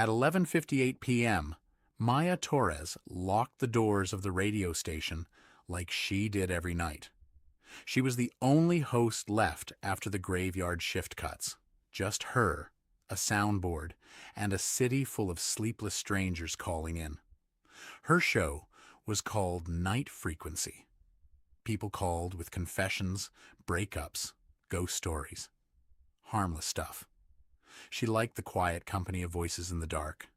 At 11:58 p.m., Maya Torres locked the doors of the radio station like she did every night. She was the only host left after the graveyard shift cuts. Just her, a soundboard, and a city full of sleepless strangers calling in. Her show was called Night Frequency. People called with confessions, breakups, ghost stories. Harmless stuff. She liked the quiet company of voices in the dark.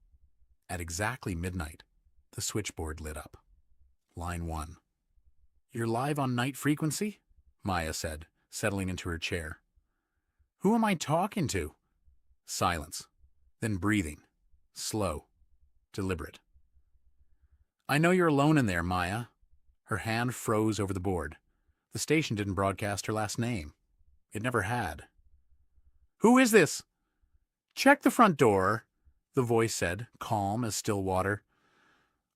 At exactly midnight, the switchboard lit up. Line 1. "You're live on Night Frequency?" Maya said, settling into her chair. "Who am I talking to?" Silence. Then breathing. Slow. Deliberate. "I know you're alone in there, Maya." Her hand froze over the board. The station didn't broadcast her last name. It never had. "Who is this?" "Check the front door," the voice said, calm as still water.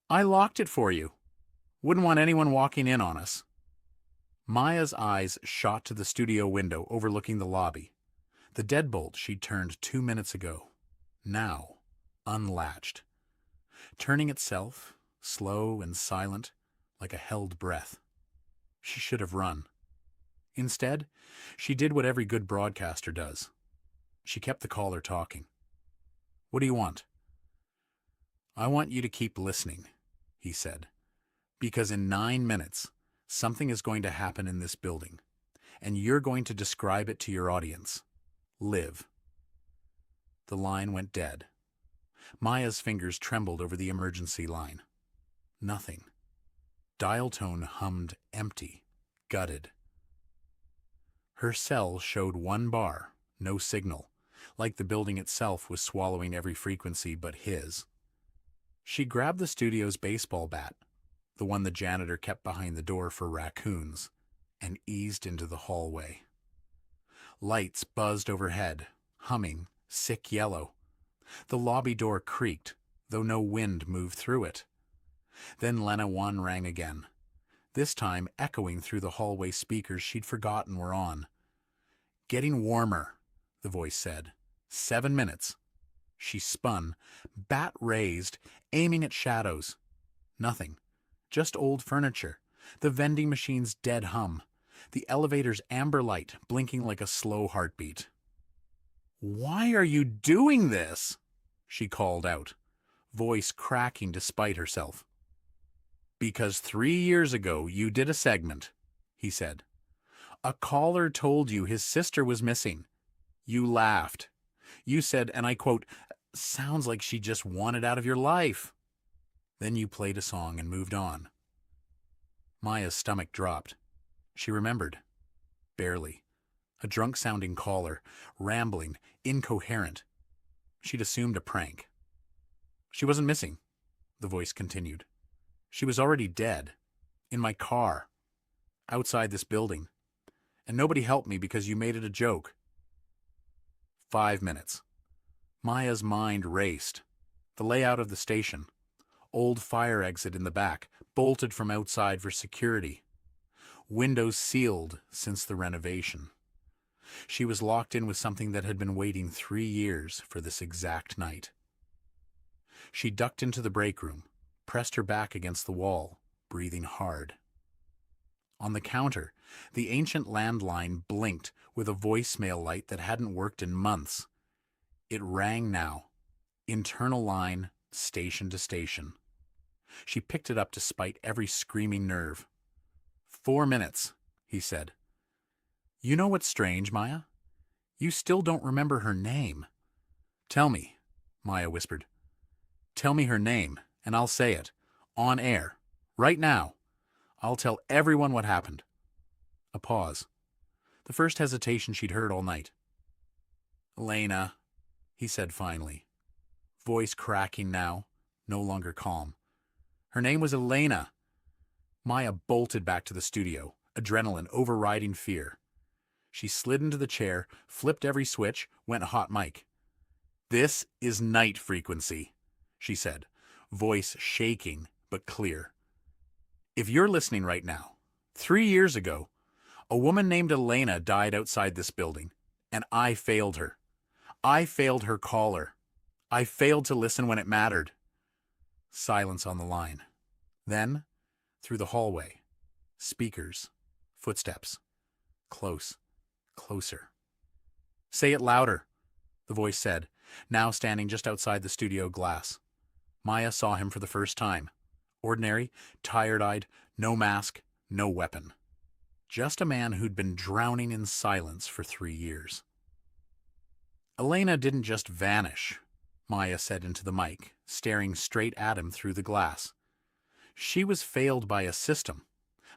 "I locked it for you. Wouldn't want anyone walking in on us." Maya's eyes shot to the studio window overlooking the lobby. The deadbolt she'd turned 2 minutes ago. Now, unlatched. Turning itself, slow and silent, like a held breath. She should have run. Instead, she did what every good broadcaster does. She kept the caller talking. "What do you want?" "I want you to keep listening," he said, "because in 9 minutes, something is going to happen in this building, and you're going to describe it to your audience. Live." The line went dead. Maya's fingers trembled over the emergency line. Nothing. Dial tone hummed empty, gutted. Her cell showed 1 bar, no signal, like the building itself was swallowing every frequency but his. She grabbed the studio's baseball bat, the one the janitor kept behind the door for raccoons, and eased into the hallway. Lights buzzed overhead, humming, sick yellow. The lobby door creaked, though no wind moved through it. Then Lena 1 rang again, this time echoing through the hallway speakers she'd forgotten were on. "Getting warmer," the voice said. 7 minutes. She spun, bat raised, aiming at shadows. Nothing. Just old furniture, the vending machine's dead hum, the elevator's amber light blinking like a slow heartbeat. "Why are you doing this?" she called out, voice cracking despite herself. "Because 3 years ago you did a segment," he said. "A caller told you his sister was missing. You laughed. You said, and I quote, 'Sounds like she just wanted out of your life.' Then you played a song and moved on." Maya's stomach dropped. She remembered. Barely. A drunk-sounding caller, rambling, incoherent. She'd assumed a prank. "She wasn't missing," the voice continued. "She was already dead. In my car. Outside this building. And nobody helped me because you made it a joke." 5 minutes. Maya's mind raced. The layout of the station. Old fire exit in the back, bolted from outside for security. Windows sealed since the renovation. She was locked in with something that had been waiting 3 years for this exact night. She ducked into the break room, pressed her back against the wall, breathing hard. On the counter, the ancient landline blinked with a voicemail light that hadn't worked in months. It rang now. Internal line, station to station. She picked it up despite every screaming nerve. 4 minutes, he said. "You know what's strange, Maya? You still don't remember her name." "Tell me," Maya whispered. "Tell me her name, and I'll say it. On air. Right now. I'll tell everyone what happened." A pause. The first hesitation she'd heard all night. "Elena," he said finally. Voice cracking now, no longer calm. "Her name was Elena." Maya bolted back to the studio, adrenaline overriding fear. She slid into the chair, flipped every switch, went hot mic. "This is Night Frequency," she said, voice shaking but clear. "If you're listening right now, 3 years ago, a woman named Elena died outside this building, and I failed her. I failed her caller. I failed to listen when it mattered. Silence on the line. Then, through the hallway, speakers, footsteps. Close, closer. Say it louder, the voice said, now standing just outside the studio glass. Maya saw him for the first time. Ordinary, tired-eyed, no mask, no weapon. Just a man who'd been drowning in silence for 3 years. Elena didn't just vanish, Maya said into the mic, staring straight at him through the glass. She was failed by a system,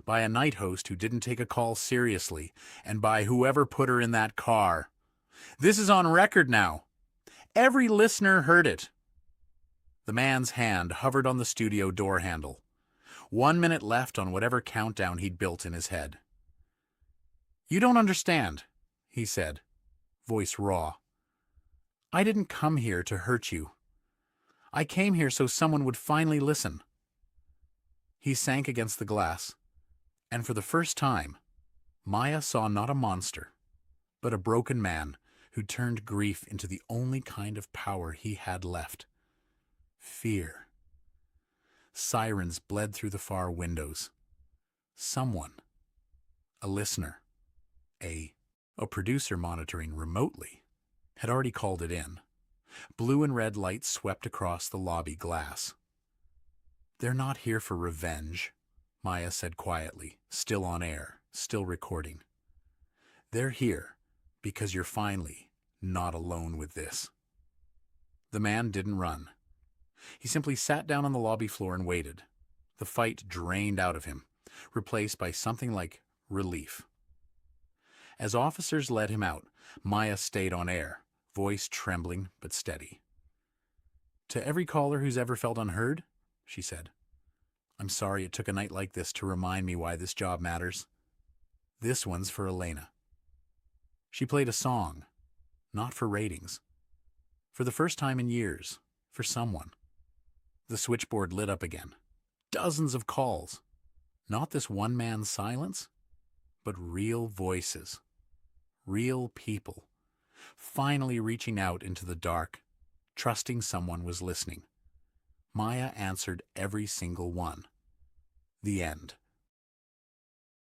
by a night host who didn't take a call seriously, and by whoever put her in that car. This is on record now. Every listener heard it. The man's hand hovered on the studio door handle. 1 minute left on whatever countdown he'd built in his head. You don't understand, he said, voice raw. I didn't come here to hurt you. I came here so someone would finally listen. He sank against the glass, and for the first time, Maya saw not a monster, but a broken man who turned grief into the only kind of power he had left. Fear. Sirens bled through the far windows. Someone, a listener, a producer monitoring remotely, had already called it in. Blue and red lights swept across the lobby glass. They're not here for revenge, Maya said quietly, still on air, still recording. They're here because you're finally not alone with this. The man didn't run. He simply sat down on the lobby floor and waited. The fight drained out of him, replaced by something like relief. As officers led him out, Maya stayed on air, voice trembling but steady. To every caller who's ever felt unheard, she said, I'm sorry it took a night like this to remind me why this job matters. This one's for Elena. She played a song, not for ratings. For the first time in years, for someone. The switchboard lit up again. Dozens of calls. Not this one man's silence, but real voices. Real people. Finally reaching out into the dark, trusting someone was listening. Maya answered every single one. The end.